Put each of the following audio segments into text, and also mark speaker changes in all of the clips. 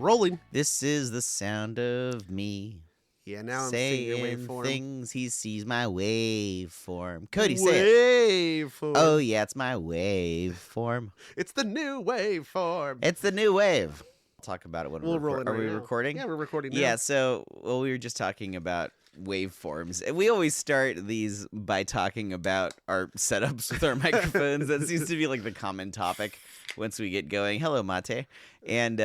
Speaker 1: Rolling.
Speaker 2: This is the sound of me.
Speaker 1: Yeah, now I'm seeing your
Speaker 2: saying
Speaker 1: waveform.
Speaker 2: things. He sees my waveform. Cody, say it.
Speaker 1: Waveform.
Speaker 2: Oh yeah, it's my waveform.
Speaker 1: It's the new waveform.
Speaker 2: It's the new wave. I'll talk about it when
Speaker 1: We'll roll
Speaker 2: are
Speaker 1: it right
Speaker 2: we
Speaker 1: now.
Speaker 2: recording?
Speaker 1: Yeah, we're recording now.
Speaker 2: Yeah. So, we were just talking about waveforms. And we always start these by talking about our setups with our microphones. That seems to be like the common topic once we get going. Hello, Mate. And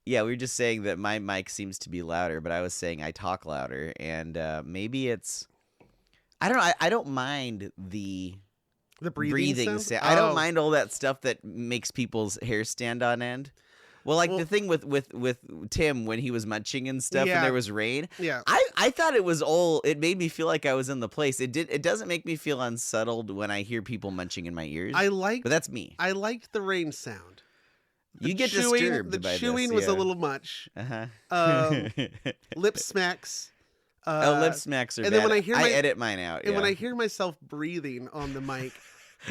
Speaker 2: yeah, we were just saying that my mic seems to be louder, but I was saying I talk louder, and maybe it's I don't know. I don't mind the breathing sound. I don't mind all that stuff that makes people's hair stand on end. Well, the thing with Tim when he was munching and stuff, and there was rain.
Speaker 1: Yeah,
Speaker 2: I thought it was all. It made me feel like I was in the place. It doesn't make me feel unsettled when I hear people munching in my ears. But that's me.
Speaker 1: I liked the rain sound.
Speaker 2: You get disturbed by this.
Speaker 1: The chewing was a little much. Lip smacks.
Speaker 2: Lip smacks are bad. Then when I edit mine out.
Speaker 1: And when I hear myself breathing on the mic,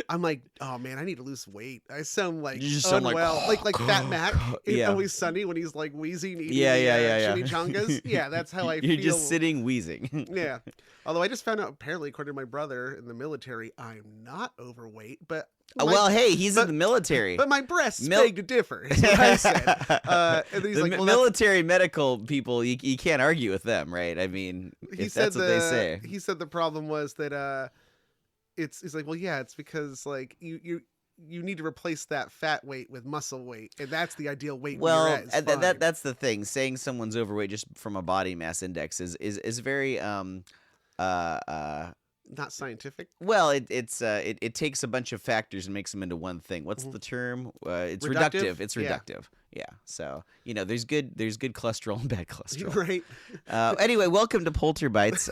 Speaker 1: I'm like, oh man, I need to lose weight. I sound like unwell, like Fat Mac in Always Sunny when he's like wheezing, eating chimichangas. Yeah, that's how I feel.
Speaker 2: You're just sitting wheezing.
Speaker 1: Yeah. Although I just found out, apparently, according to my brother in the military, I'm not overweight, but.
Speaker 2: Well, hey, he's in the military.
Speaker 1: But my breasts beg to differ, is what I said. And he's
Speaker 2: military medical people, you can't argue with them, right? I mean, that's what they say.
Speaker 1: He said the problem was that it's like, well, yeah, it's because like you need to replace that fat weight with muscle weight, and that's the ideal weight.
Speaker 2: Well, that's the thing. Saying someone's overweight just from a body mass index is very
Speaker 1: not scientific.
Speaker 2: Well, it takes a bunch of factors and makes them into one thing. What's the term? It's reductive. It's reductive. Yeah. So there's good cholesterol and bad cholesterol.
Speaker 1: Right.
Speaker 2: Anyway, welcome to Polterbites.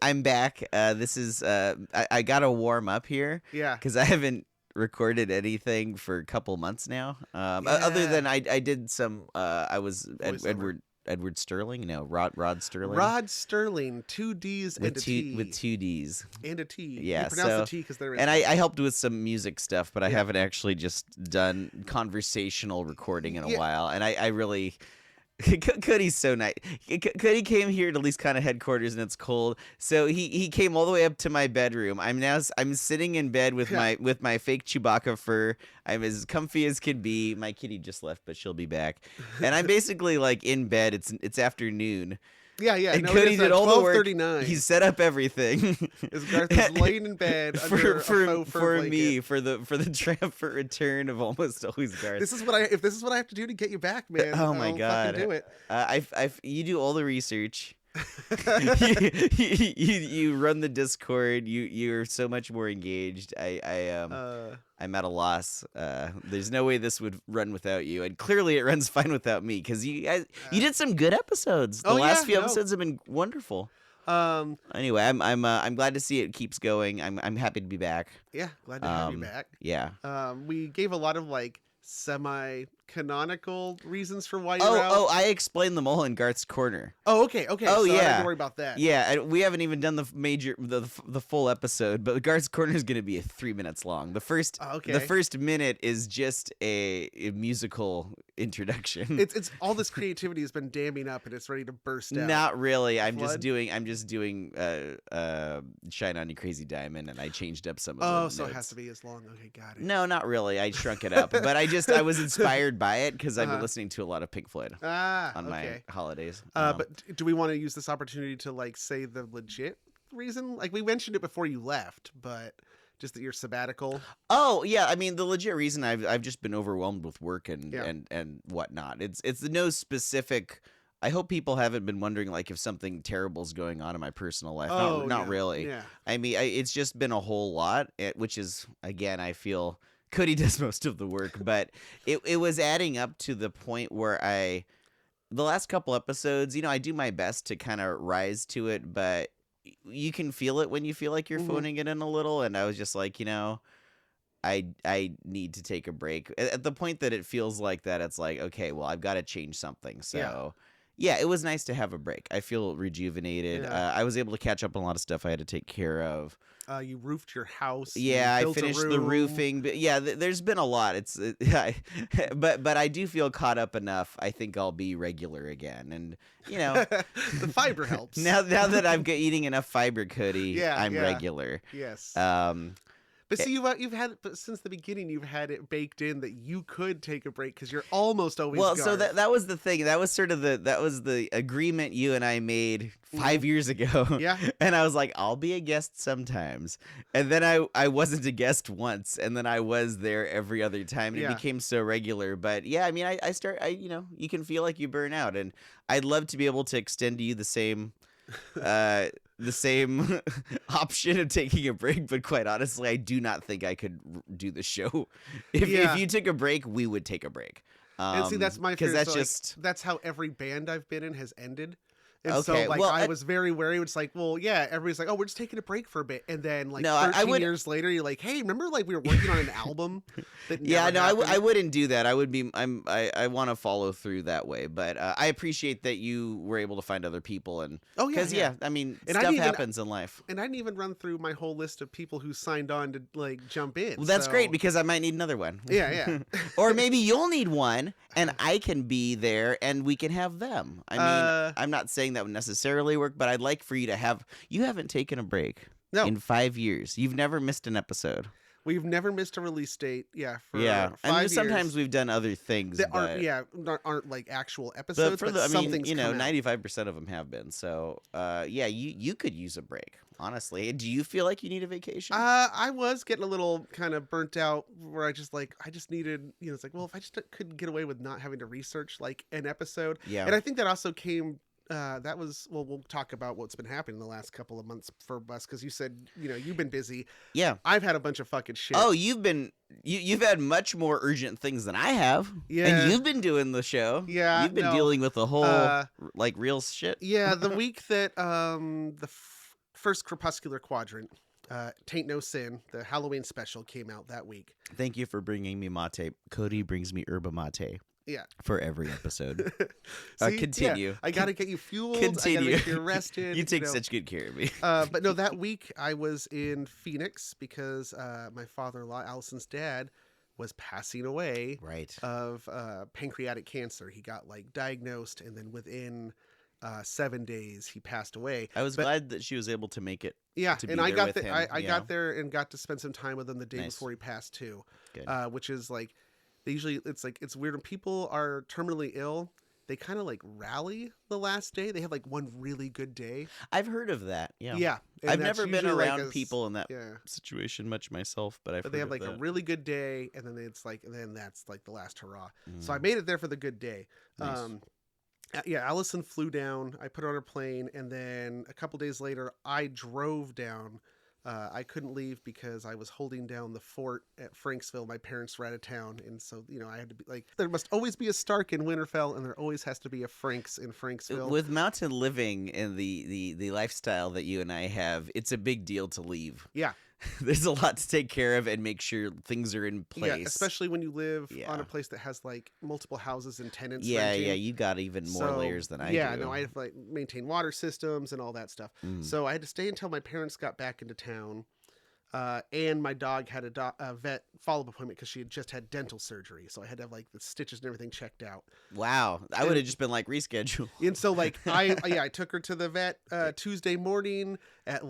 Speaker 2: I'm back. This is I got to warm up here.
Speaker 1: Yeah.
Speaker 2: Because I haven't recorded anything for a couple months now. Other than I did some. I was Edward Sterling? No, Rod Sterling.
Speaker 1: Rod Sterling, 2 D's and a T.
Speaker 2: With 2 D's.
Speaker 1: And a T.
Speaker 2: Yeah,
Speaker 1: you pronounce the T because there is.
Speaker 2: And I helped with some music stuff, but I haven't actually just done conversational recording in a while. And I really... Cody's so nice. Cody came here to at least kind of headquarters, and it's cold. So he came all the way up to my bedroom. I'm sitting in bed with my fake Chewbacca fur. I'm as comfy as can be. My kitty just left, but she'll be back. And I'm basically like in bed. It's afternoon.
Speaker 1: Yeah.
Speaker 2: And Cody did all the work. He set up everything.
Speaker 1: As Garth is laying in bed under a faux fur blanket.
Speaker 2: Me for the triumphant return of Almost Always Garth.
Speaker 1: This is what I have to do to get you back, man.
Speaker 2: Oh my God!
Speaker 1: Do it.
Speaker 2: You do all the research. you run the Discord. You're so much more engaged. I'm at a loss. There's no way this would run without you, and clearly it runs fine without me because you did some good episodes. The last few episodes have been wonderful. Anyway, I'm glad to see it keeps going. I'm happy to be back.
Speaker 1: Yeah, glad to have you back.
Speaker 2: Yeah.
Speaker 1: We gave a lot of like semi-canonical reasons for why you're out.
Speaker 2: Oh, I explained them all in Garth's Corner.
Speaker 1: Oh, okay.
Speaker 2: Oh,
Speaker 1: so I don't
Speaker 2: yeah.
Speaker 1: have to worry about that.
Speaker 2: Yeah, we haven't even done the full episode, but Garth's Corner is going to be 3 minutes long. The first minute is just a musical introduction.
Speaker 1: It's all this creativity has been damming up and it's ready to burst out.
Speaker 2: Not really. I'm just doing Shine On You Crazy Diamond, and I changed up some of the notes.
Speaker 1: So it has to be as long. Okay, got it.
Speaker 2: No, not really. I shrunk it up, but I was inspired by it because I've been listening to a lot of Pink Floyd on my holidays.
Speaker 1: But do we want to use this opportunity to like say the legit reason? Like we mentioned it before you left, but just that you're sabbatical.
Speaker 2: Oh yeah, I mean the legit reason I've just been overwhelmed with work and whatnot. It's no specific. I hope people haven't been wondering like if something terrible is going on in my personal life. Not really.
Speaker 1: Yeah.
Speaker 2: I mean it's just been a whole lot, which is again I feel. Cody does most of the work, but it was adding up to the point where the last couple episodes, I do my best to kind of rise to it, but you can feel it when you feel like you're phoning it in a little. And I was just like, I need to take a break at the point that it feels like that. It's like, okay, well, I've got to change something. So yeah, it was nice to have a break. I feel rejuvenated.
Speaker 1: Yeah.
Speaker 2: I was able to catch up on a lot of stuff I had to take care of.
Speaker 1: You roofed your house.
Speaker 2: Yeah,
Speaker 1: I
Speaker 2: finished the roofing. But yeah, there's been a lot. But I do feel caught up enough. I think I'll be regular again. And
Speaker 1: the fiber helps.
Speaker 2: Now that I'm eating enough fiber, Cody, I'm regular.
Speaker 1: Yes. But see, you've had it since the beginning. You've had it baked in that you could take a break because you're almost always.
Speaker 2: Well,
Speaker 1: Garth.
Speaker 2: so that was the thing. That was sort of the agreement you and I made 5 years ago.
Speaker 1: Yeah.
Speaker 2: And I was like, I'll be a guest sometimes, and then I wasn't a guest once, and then I was there every other time, and it became so regular. But yeah, I mean, you can feel like you burn out, and I'd love to be able to extend to you the same. The same option of taking a break, but quite honestly, I do not think I could do the show. If you took a break, we would take a break.
Speaker 1: And see, that's my fear.
Speaker 2: Because
Speaker 1: that's how every band I've been in has ended. And
Speaker 2: okay,
Speaker 1: so, I was very wary. It's like, well, yeah, everybody's like, oh, we're just taking a break for a bit. And then, 13 years later, you're like, hey, remember, we were working on an album that
Speaker 2: I wouldn't do that. I want to follow through that way. But I appreciate that you were able to find other people. And because, I mean, stuff happens in life.
Speaker 1: And I didn't even run through my whole list of people who signed on to, jump in.
Speaker 2: Well, that's great, because I might need another one.
Speaker 1: Yeah.
Speaker 2: Or maybe you'll need one, and I can be there, and we can have them. I mean, I'm not saying that would necessarily work, but I'd like for you to have. You haven't taken a break in 5 years. You've never missed an episode.
Speaker 1: We've never missed a release date. Yeah, for 5
Speaker 2: and
Speaker 1: years.
Speaker 2: Sometimes we've done other things
Speaker 1: that aren't like actual episodes. But
Speaker 2: 95% of them have been. So, you could use a break. Honestly, do you feel like you need a vacation?
Speaker 1: I was getting a little kind of burnt out, where I just needed, it's like, well, if I just could get away with not having to research an episode.
Speaker 2: Yeah,
Speaker 1: and I think that also came. We'll talk about what's been happening the last couple of months for us, because you said, you've been busy.
Speaker 2: Yeah.
Speaker 1: I've had a bunch of fucking shit.
Speaker 2: Oh, you've had much more urgent things than I have.
Speaker 1: Yeah.
Speaker 2: And you've been doing the show.
Speaker 1: Yeah.
Speaker 2: You've been dealing with the whole, real shit.
Speaker 1: Yeah, the week that the first Crepuscular Quadrant, Taint No Sin, the Halloween special, came out that week.
Speaker 2: Thank you for bringing me mate. Cody brings me yerba mate.
Speaker 1: Yeah.
Speaker 2: For every episode.
Speaker 1: See,
Speaker 2: continue.
Speaker 1: Yeah, I got to get you fueled.
Speaker 2: Continue.
Speaker 1: I got to make you rested.
Speaker 2: You take such good care of me.
Speaker 1: But no, that week I was in Phoenix because my father-in-law, Allison's dad, was passing away of pancreatic cancer. He got diagnosed, and then within 7 days he passed away.
Speaker 2: I was glad that she was able to make it.
Speaker 1: Yeah,
Speaker 2: and
Speaker 1: I got there. I got there and got to spend some time with him the day before he passed too.
Speaker 2: Good.
Speaker 1: Which is usually it's weird when people are terminally ill. They kind of rally the last day. They have one really good day.
Speaker 2: I've heard of that. Yeah.
Speaker 1: Yeah.
Speaker 2: I've never been around people in that situation much myself, but
Speaker 1: they have a really good day, and then that's the last hurrah. So I made it there for the good day.
Speaker 2: Nice.
Speaker 1: Allison flew down. I put her on a plane, and then a couple days later, I drove down. I couldn't leave because I was holding down the fort at Franksville. My parents were out of town, and so I had to be there must always be a Stark in Winterfell, and there always has to be a Franks in Franksville.
Speaker 2: With mountain living and the lifestyle that you and I have, it's a big deal to leave.
Speaker 1: Yeah.
Speaker 2: There's a lot to take care of and make sure things are in place.
Speaker 1: Yeah, especially when you live on a place that has multiple houses and tenants.
Speaker 2: Yeah, you got even more layers than I do.
Speaker 1: Yeah, no, I have to maintain water systems and all that stuff. So I had to stay until my parents got back into town. And my dog had a vet follow-up appointment because she had just had dental surgery. So I had to have the stitches and everything checked out.
Speaker 2: Wow. I would have just been reschedule.
Speaker 1: And so I took her to the vet Tuesday morning at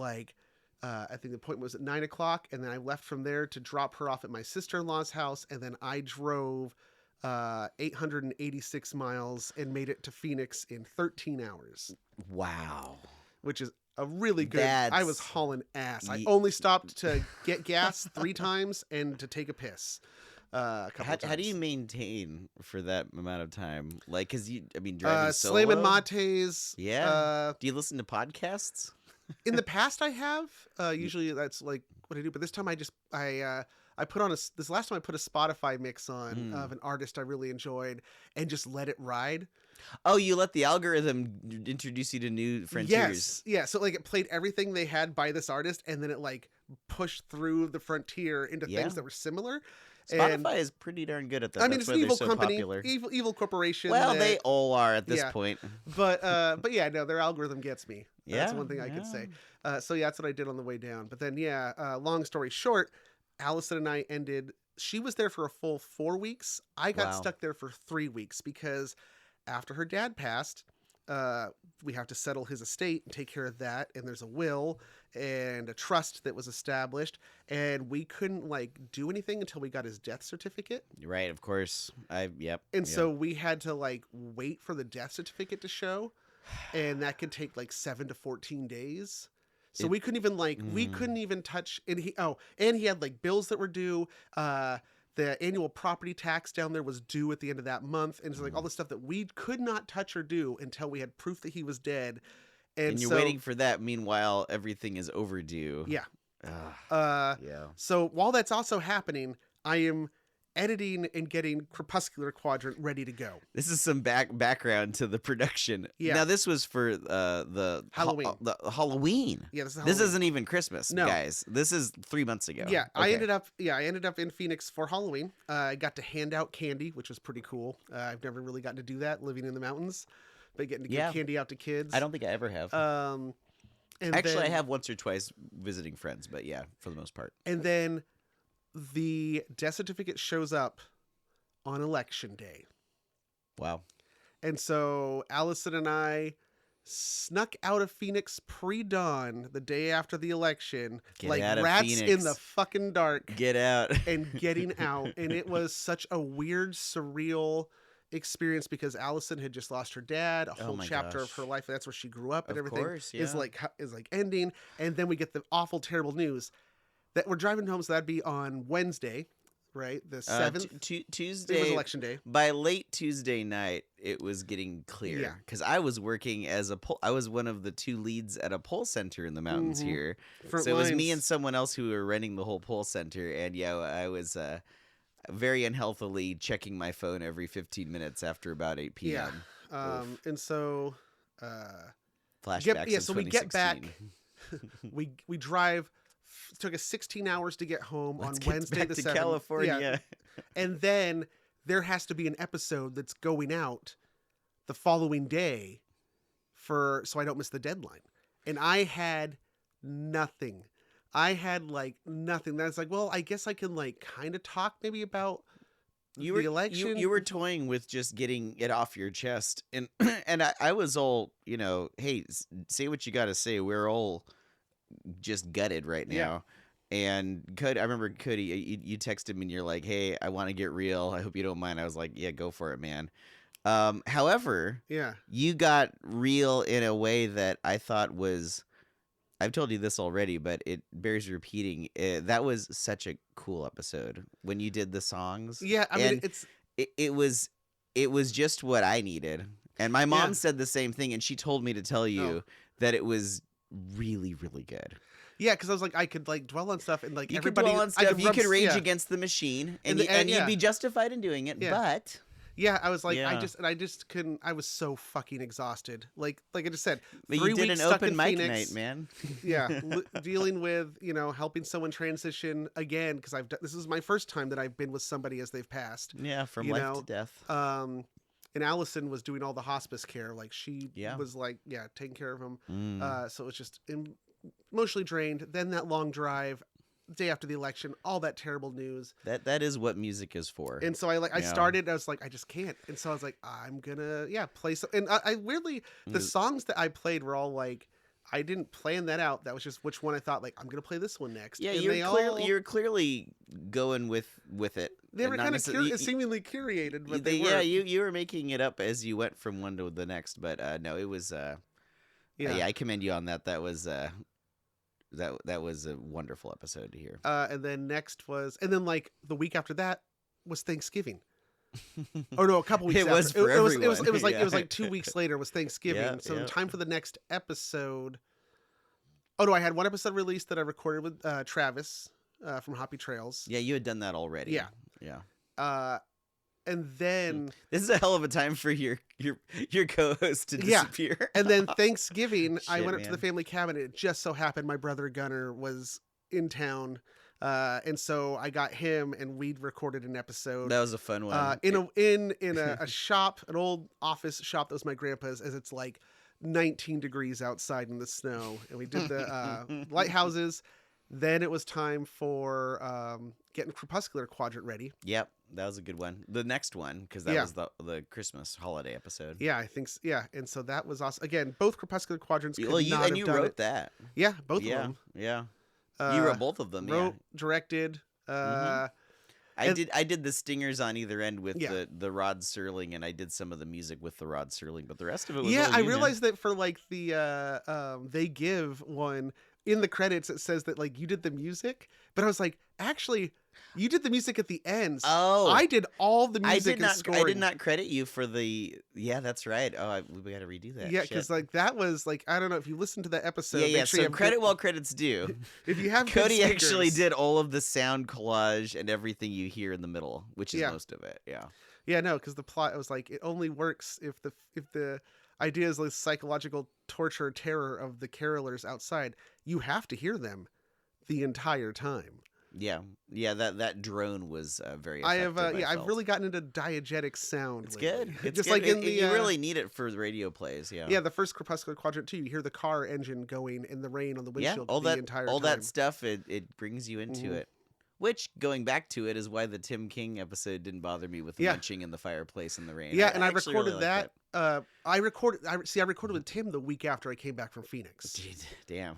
Speaker 1: I think the appointment was at 9:00, and then I left from there to drop her off at my sister-in-law's house, and then I drove 886 miles and made it to Phoenix in 13 hours.
Speaker 2: Wow.
Speaker 1: Which is a really good. I was hauling ass. I only stopped to get gas 3 times and to take a piss. A couple times.
Speaker 2: How do you maintain for that amount of time? Because driving solo?
Speaker 1: Slamming mates.
Speaker 2: Yeah. Do you listen to podcasts?
Speaker 1: In the past, I have. Usually that's what I do. But this time, I put on this last time I put a Spotify mix on of an artist I really enjoyed and just let it ride.
Speaker 2: Oh, you let the algorithm introduce you to new frontiers.
Speaker 1: Yes. Yeah. So it played everything they had by this artist, and then it pushed through the frontier into things that were similar.
Speaker 2: Spotify is pretty darn good at that.
Speaker 1: I mean,
Speaker 2: That's
Speaker 1: it's
Speaker 2: why
Speaker 1: an evil
Speaker 2: they're so
Speaker 1: company,
Speaker 2: popular.
Speaker 1: evil corporation.
Speaker 2: Well, they all are at this point.
Speaker 1: But yeah, no, their algorithm gets me. That's one thing I could say. So yeah, that's what I did on the way down. But then long story short, Allison and I ended. She was there for a full 4 weeks. I got stuck there for 3 weeks because after her dad passed, we have to settle his estate and take care of that. And there's a will and a trust that was established, and we couldn't do anything until we got his death certificate.
Speaker 2: Right, of course.
Speaker 1: So we had to wait for the death certificate to show, and that could take 7 to 14 days. So we couldn't even we couldn't even touch. And he had bills that were due. The annual property tax down there was due at the end of that month, and it's all the stuff that we could not touch or do until we had proof that he was dead. And
Speaker 2: you're waiting for that. Meanwhile, everything is overdue.
Speaker 1: Yeah. So while that's also happening, I am editing and getting Crepuscular Quadrant ready to go.
Speaker 2: This is some background to the production. Yeah. Now this was for the
Speaker 1: Halloween.
Speaker 2: Halloween.
Speaker 1: Yeah, this is Halloween.
Speaker 2: This isn't even Christmas, guys. This is 3 months ago.
Speaker 1: Yeah, okay. I ended up in Phoenix for Halloween. I got to hand out candy, which was pretty cool. I've never really gotten to do that living in the mountains, but getting to give candy out to kids.
Speaker 2: I don't think I ever have. Actually, I have once or twice visiting friends, but yeah, for the most part.
Speaker 1: And then the death certificate shows up on election day.
Speaker 2: Wow.
Speaker 1: And so Allison and I snuck out of Phoenix pre-dawn the day after the election, like rats in the fucking dark.
Speaker 2: Get out.
Speaker 1: And getting out. And it was such a weird, surreal experience because Allison had just lost her dad. A whole chapter of her life. That's where she grew up and everything is ending. And then we get the awful, terrible news that we're driving home. So that'd be on Wednesday, right? The 7th.
Speaker 2: Tuesday.
Speaker 1: It was election day.
Speaker 2: By late Tuesday night, it was getting clear. Yeah. Because I was working as I was one of the 2 leads at a poll center in the mountains here.
Speaker 1: Front
Speaker 2: so
Speaker 1: lines.
Speaker 2: It was me and someone else who were running the whole poll center. And I was very unhealthily checking my phone every 15 minutes after about 8 p.m.
Speaker 1: Yeah. And so
Speaker 2: flashbacks.
Speaker 1: So we get back. we drive. It took us 16 hours to get home on Wednesday the 7th.
Speaker 2: California.
Speaker 1: Yeah. And then there has to be an episode that's going out the following day so I don't miss the deadline. And I had nothing. Nothing. That's well, I guess I can kind of talk maybe about the election.
Speaker 2: You were toying with just getting it off your chest. And I was all, hey, say what you got to say. We're all just gutted right now. Yeah. And I remember Cody, you texted me and you're like, hey, I want to get real. I hope you don't mind. I was like, yeah, go for it, man. However, you got real in a way that I thought was, I've told you this already, but it bears repeating. That was such a cool episode when you did the songs.
Speaker 1: Yeah. I mean,
Speaker 2: it was just what I needed. And my mom said the same thing. And she told me to tell you that it was really, really good.
Speaker 1: Yeah, because I was like, I could dwell on stuff and
Speaker 2: you
Speaker 1: everybody.
Speaker 2: Could dwell on stuff. You could rage against the machine, and you'd be justified in doing it. Yeah. But
Speaker 1: I was like, I just couldn't. I was so fucking exhausted. Like I just said,
Speaker 2: but
Speaker 1: 3
Speaker 2: you did
Speaker 1: weeks
Speaker 2: an
Speaker 1: stuck
Speaker 2: open
Speaker 1: in
Speaker 2: mic
Speaker 1: Phoenix.
Speaker 2: night, man.
Speaker 1: Yeah, dealing with helping someone transition again because this is my first time that I've been with somebody as they've passed.
Speaker 2: Yeah, from life to death.
Speaker 1: And Allison was doing all the hospice care. She was taking care of him. So it was just emotionally drained. Then that long drive, day after the election, all that terrible news.
Speaker 2: That is what music is for.
Speaker 1: And so I started. I was like, I just can't. And so I was like, I'm gonna play some. And I weirdly, the songs that I played were all I didn't plan that out. That was just which one I thought I'm gonna play this one next.
Speaker 2: Yeah,
Speaker 1: and
Speaker 2: you're clearly going with it.
Speaker 1: They were kind of seemingly curated, but they
Speaker 2: weren't. You were making it up as you went from one to the next. But no, it was. I commend you on that. That was. That was a wonderful episode to hear.
Speaker 1: And then the week after that was Thanksgiving. Or no, a couple weeks.
Speaker 2: It was for everyone.
Speaker 1: It was like 2 weeks later was Thanksgiving. So time for the next episode. Oh no, I had one episode released that I recorded with Travis from Hoppy Trails.
Speaker 2: Yeah, you had done that already.
Speaker 1: Yeah. And then
Speaker 2: this is a hell of a time for your co-host to disappear.
Speaker 1: And then Thanksgiving, I went up to the family cabin. It just so happened my brother Gunnar was in town And so I got him, and we'd recorded an episode.
Speaker 2: That was a fun one.
Speaker 1: In a shop, an old office shop that was my grandpa's, as it's like 19 degrees outside in the snow, and we did the lighthouses. Then it was time for getting Crepuscular Quadrant ready.
Speaker 2: Yep, that was a good one. The next one, because that was the Christmas holiday episode.
Speaker 1: Yeah, I think so. Yeah, and so that was awesome. Again, both Crepuscular Quadrants could
Speaker 2: you
Speaker 1: not have
Speaker 2: you
Speaker 1: done
Speaker 2: wrote
Speaker 1: it.
Speaker 2: That.
Speaker 1: Yeah, both of them.
Speaker 2: Yeah. You wrote both of them.
Speaker 1: Wrote, directed.
Speaker 2: I did the stingers on either end with the Rod Serling, and I did some of the music with the Rod Serling, but the rest of it was
Speaker 1: I realized that for like the They Give one, in the credits it says that like you did the music, but I was like, actually, you did the music at the end.
Speaker 2: Oh,
Speaker 1: I did all the music and scoring.
Speaker 2: I did not credit you for the. Yeah, that's right. Oh, we got to redo that.
Speaker 1: Yeah, because like that was like, I don't know if you listen to that episode.
Speaker 2: Yeah. So credit while credit's due.
Speaker 1: If you have
Speaker 2: Cody actually did all of the sound collage and everything you hear in the middle, which is most of it. Yeah.
Speaker 1: Yeah, no, because the plot was like, it only works if the idea is like psychological torture or terror of the carolers outside. You have to hear them the entire time.
Speaker 2: Yeah. That drone was very effective.
Speaker 1: I've really gotten into diegetic sound.
Speaker 2: It's
Speaker 1: lately.
Speaker 2: good. It's
Speaker 1: just
Speaker 2: good.
Speaker 1: like in the
Speaker 2: you really need it for the radio plays. Yeah.
Speaker 1: Yeah, the first Crepuscular Quadrant too. You hear the car engine going in the rain on the windshield.
Speaker 2: All
Speaker 1: the entire time.
Speaker 2: That stuff. It brings you into it. Which, going back to it, is why the Tim King episode didn't bother me with munching in the fireplace in the rain.
Speaker 1: Yeah, and I recorded really that. I recorded with Tim the week after I came back from Phoenix.
Speaker 2: Damn.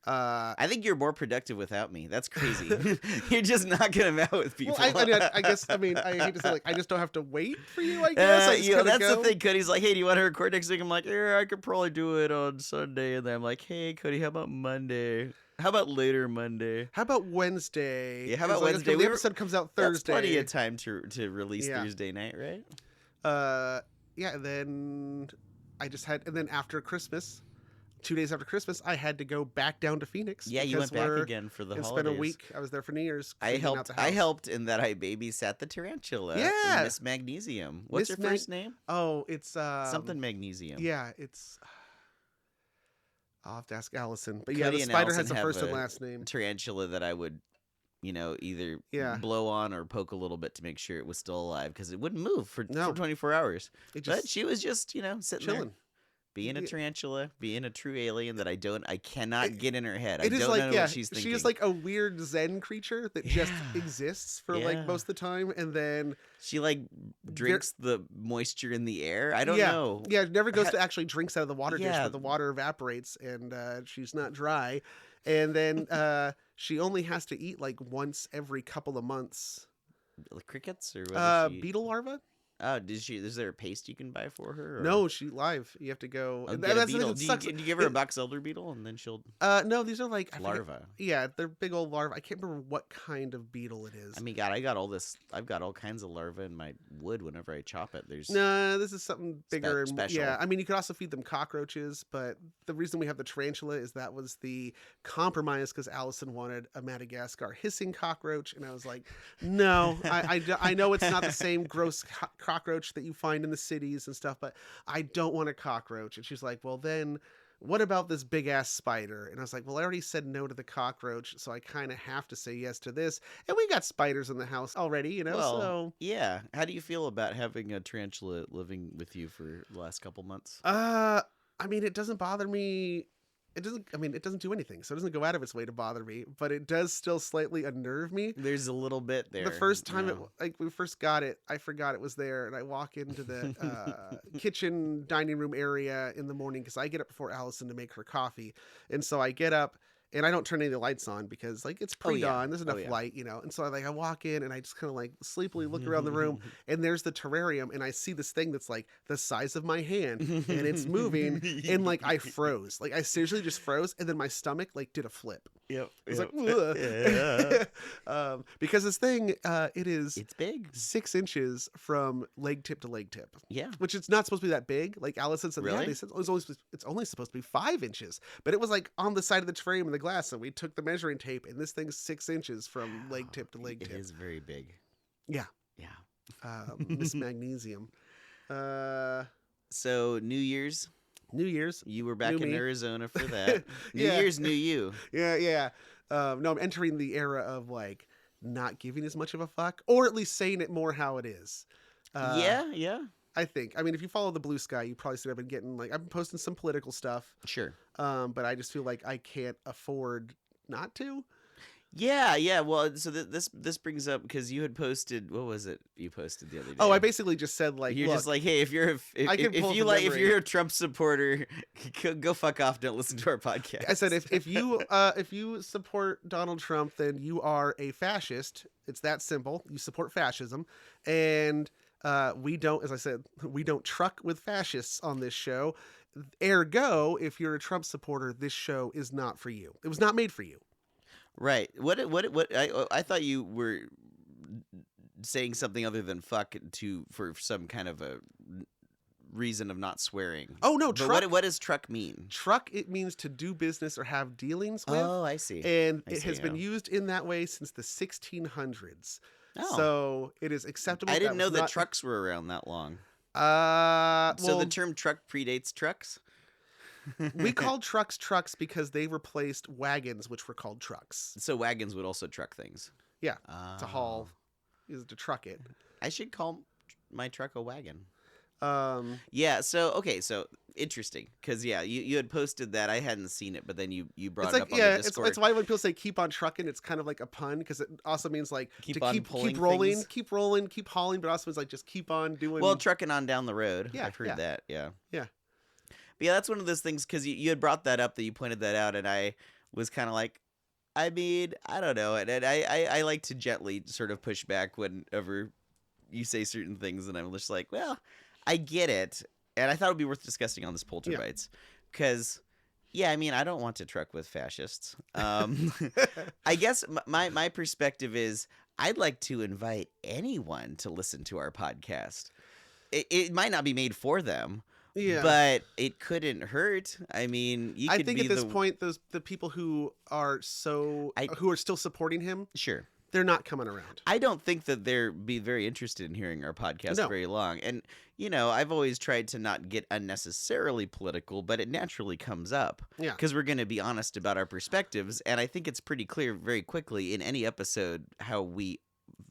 Speaker 2: I think you're more productive without me. That's crazy. You're just knocking them out with people.
Speaker 1: Well, I guess I hate to say, like, I just don't have to wait for you. I guess
Speaker 2: that's the thing. Cody's like, "Hey, do you want to record next week?" I'm like, "Yeah, I could probably do it on Sunday." And then I'm like, "Hey, Cody, how about Monday? How about later Monday?
Speaker 1: How about Wednesday?
Speaker 2: Yeah, how about Wednesday?
Speaker 1: The episode comes out Thursday.
Speaker 2: That's plenty of time to release Thursday night, right?"
Speaker 1: Yeah. And then and then after Christmas. 2 days after Christmas, I had to go back down to Phoenix.
Speaker 2: Yeah, you went back again for the holidays.
Speaker 1: It's been a week. I was there for New Year's.
Speaker 2: I helped in that I babysat the tarantula.
Speaker 1: Yeah,
Speaker 2: Miss Magnesium. What's her first name?
Speaker 1: Oh, it's
Speaker 2: something Magnesium.
Speaker 1: Yeah, it's. I'll have to ask Allison. But Cody, the spider has a first and last name.
Speaker 2: Tarantula that I would, either blow on or poke a little bit to make sure it was still alive because it wouldn't move for 24 hours. But she was just, sitting
Speaker 1: chilling.
Speaker 2: There. Being a tarantula, being a true alien that I cannot get in her head.
Speaker 1: I don't know
Speaker 2: what she's thinking.
Speaker 1: She is like a weird Zen creature that just exists for like most of the time, and then
Speaker 2: she like drinks the moisture in the air. I don't know.
Speaker 1: Yeah, it never goes to actually drinks out of the water dish, but the water evaporates and she's not dry. And then she only has to eat like once every couple of months.
Speaker 2: Crickets or what?
Speaker 1: Beetle larvae.
Speaker 2: Oh, is there a paste you can buy for her? Or?
Speaker 1: No, she live. You have to go.
Speaker 2: Get a beetle. Do you give her a box elder beetle and then she'll?
Speaker 1: No, these are like
Speaker 2: larvae.
Speaker 1: Yeah, they're big old larvae. I can't remember what kind of beetle it is.
Speaker 2: I mean, God, I got all this. I've got all kinds of larvae in my wood whenever I chop it. This
Speaker 1: is something bigger and
Speaker 2: special.
Speaker 1: Yeah, I mean, you could also feed them cockroaches, but the reason we have the tarantula is that was the compromise because Allison wanted a Madagascar hissing cockroach, and I was like, no, I know it's not the same gross cockroach that you find in the cities and stuff, but I don't want a cockroach. And she's like, well, then what about this big ass spider? And I was like, well, I already said no to the cockroach, so I kind of have to say yes to this. And we got spiders in the house already, so
Speaker 2: yeah. How do you feel about having a tarantula living with you for the last couple months?
Speaker 1: I mean, it doesn't bother me. It doesn't do anything, so it doesn't go out of its way to bother me, but it does still slightly unnerve me.
Speaker 2: There's a little bit there.
Speaker 1: The first time we first got it, I forgot it was there, and I walk into the kitchen dining room area in the morning because I get up before Allison to make her coffee, and so I get up. And I don't turn any of the lights on because like it's pre-dawn, there's enough light, And so I walk in and I just kind of like sleepily look around the room and there's the terrarium and I see this thing that's like the size of my hand and it's moving and like I froze. Like I seriously just froze and then my stomach like did a flip.
Speaker 2: Yep.
Speaker 1: It's like, because this thing, it's
Speaker 2: big,
Speaker 1: 6 inches from leg tip to leg tip.
Speaker 2: Yeah.
Speaker 1: Which it's not supposed to be that big. Like Allison said,
Speaker 2: really?
Speaker 1: They said it's only supposed to be 5 inches, but it was like on the side of the terrarium in the glass. So we took the measuring tape and this thing's 6 inches from leg tip to leg tip.
Speaker 2: It is very big.
Speaker 1: Yeah.
Speaker 2: Yeah.
Speaker 1: Miss Magnesium.
Speaker 2: So New Year's. You were back in Arizona for that. New Year's, new you.
Speaker 1: Yeah. No, I'm entering the era of like not giving as much of a fuck, or at least saying it more how it is.
Speaker 2: Yeah.
Speaker 1: I think. I mean, if you follow the Blue Sky, you probably see I've been getting like I've been posting some political stuff.
Speaker 2: Sure.
Speaker 1: But I just feel like I can't afford not to.
Speaker 2: Yeah. Well, so this brings up because you had posted, what was it you posted the other day?
Speaker 1: Oh, I basically just said like,
Speaker 2: you're
Speaker 1: look,
Speaker 2: just like, hey, if you're if you're a Trump supporter, go fuck off. Don't listen to our podcast.
Speaker 1: I said if you support Donald Trump, then you are a fascist. It's that simple. You support fascism, and we don't, as I said, we don't truck with fascists on this show. Ergo, if you're a Trump supporter, this show is not for you. It was not made for you.
Speaker 2: Right. What I thought you were saying something other than fuck for some kind of a reason of not swearing.
Speaker 1: Oh no,
Speaker 2: truck. What does truck mean?
Speaker 1: Truck, it means to do business or have dealings with.
Speaker 2: Oh, I see.
Speaker 1: And it has been used in that way since the 1600s.
Speaker 2: Oh.
Speaker 1: So it is acceptable.
Speaker 2: I didn't know that trucks were around that long. So the term truck predates trucks?
Speaker 1: We called trucks because they replaced wagons, which were called trucks.
Speaker 2: So wagons would also truck things.
Speaker 1: Yeah, to haul, is to truck it.
Speaker 2: I should call my truck a wagon.
Speaker 1: Yeah.
Speaker 2: So interesting, because you had posted that. I hadn't seen it, but then you brought
Speaker 1: it's
Speaker 2: it
Speaker 1: like,
Speaker 2: up on the Discord.
Speaker 1: It's why when people say "keep on trucking," it's kind of like a pun because it also means like
Speaker 2: keep
Speaker 1: rolling, keep hauling, but also it's like just keep on doing.
Speaker 2: Well, trucking on down the road.
Speaker 1: Yeah,
Speaker 2: I've heard that. Yeah. But yeah, that's one of those things because you had brought that up, that you pointed that out, and I was kind of like, I mean, I don't know, and I like to gently sort of push back whenever you say certain things, and I'm just like, well, I get it, and I thought it would be worth discussing on this Polterbites, because, I mean, I don't want to truck with fascists. I guess my perspective is I'd like to invite anyone to listen to our podcast. It might not be made for them. Yeah, but it couldn't hurt. I mean,
Speaker 1: I think at this point, the people who are who are still supporting him,
Speaker 2: sure,
Speaker 1: they're not coming around.
Speaker 2: I don't think that they'll be very interested in hearing our podcast very long. And I've always tried to not get unnecessarily political, but it naturally comes up.
Speaker 1: Yeah,
Speaker 2: because we're going to be honest about our perspectives, and I think it's pretty clear very quickly in any episode how we